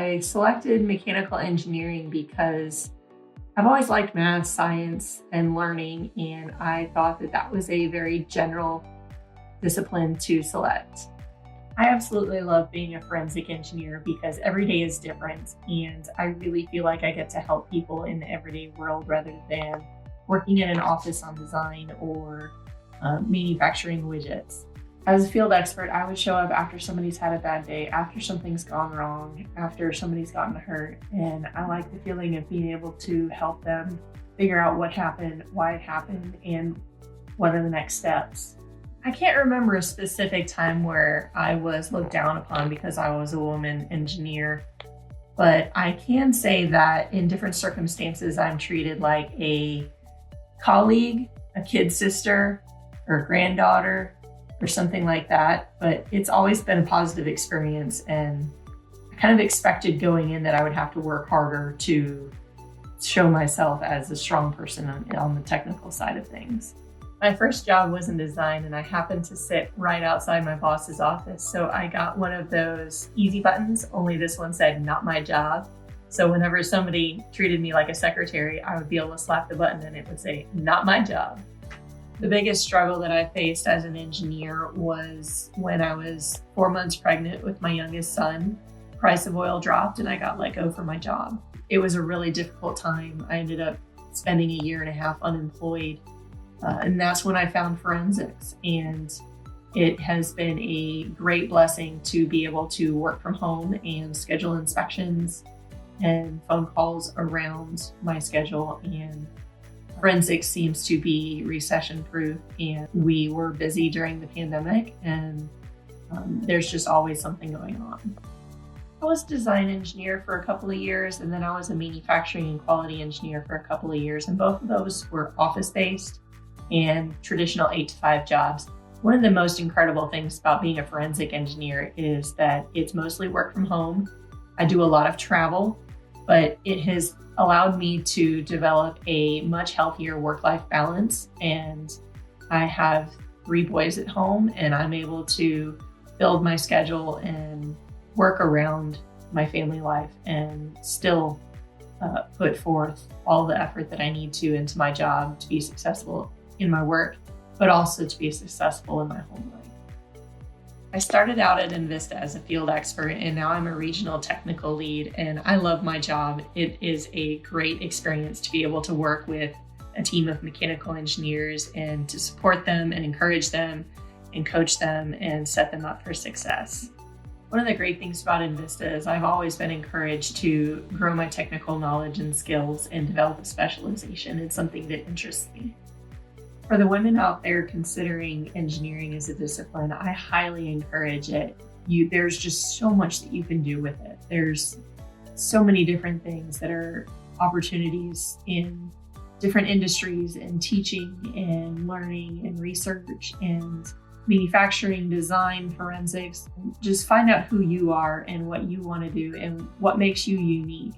I selected mechanical engineering because I've always liked math, science, and learning, and I thought that that was a very general discipline to select. I absolutely love being a forensic engineer because every day is different, and I really feel like I get to help people in the everyday world rather than working in an office on design or manufacturing widgets. As a field expert, I would show up after somebody's had a bad day, after something's gone wrong, after somebody's gotten hurt, and I like the feeling of being able to help them figure out what happened, why it happened, and what are the next steps. I can't remember a specific time where I was looked down upon because I was a woman engineer, but I can say that in different circumstances, I'm treated like a colleague, a kid sister, or a granddaughter, or something like that. But it's always been a positive experience, and I kind of expected going in that I would have to work harder to show myself as a strong person on the technical side of things. My first job was in design, and I happened to sit right outside my boss's office. So I got one of those easy buttons, only this one said, "Not my job." So whenever somebody treated me like a secretary, I would be able to slap the button and it would say, "Not my job." The biggest struggle that I faced as an engineer was when I was 4 months pregnant with my youngest son. Price of oil dropped and I got let go from my job. It was a really difficult time. I ended up spending a year and a half unemployed. And that's when I found forensics. And it has been a great blessing to be able to work from home and schedule inspections and phone calls around my schedule. And forensics seems to be recession proof. And we were busy during the pandemic, and there's just always something going on. I was a design engineer for a couple of years, and then I was a manufacturing and quality engineer for a couple of years. And both of those were office-based and traditional 8-to-5 jobs. One of the most incredible things about being a forensic engineer is that it's mostly work from home. I do a lot of travel, but it has allowed me to develop a much healthier work-life balance. And I have 3 boys at home, and I'm able to build my schedule and work around my family life and still put forth all the effort that I need to into my job to be successful in my work, but also to be successful in my home life. I started out at Invista as a field expert, and now I'm a regional technical lead, and I love my job. It is a great experience to be able to work with a team of mechanical engineers and to support them and encourage them and coach them and set them up for success. One of the great things about Invista is I've always been encouraged to grow my technical knowledge and skills and develop a specialization. It's something that interests me. For the women out there considering engineering as a discipline, I highly encourage it. There's just so much that you can do with it. There's so many different things that are opportunities in different industries, and teaching and learning and research and manufacturing, design, forensics. Just find out who you are and what you want to do and what makes you unique.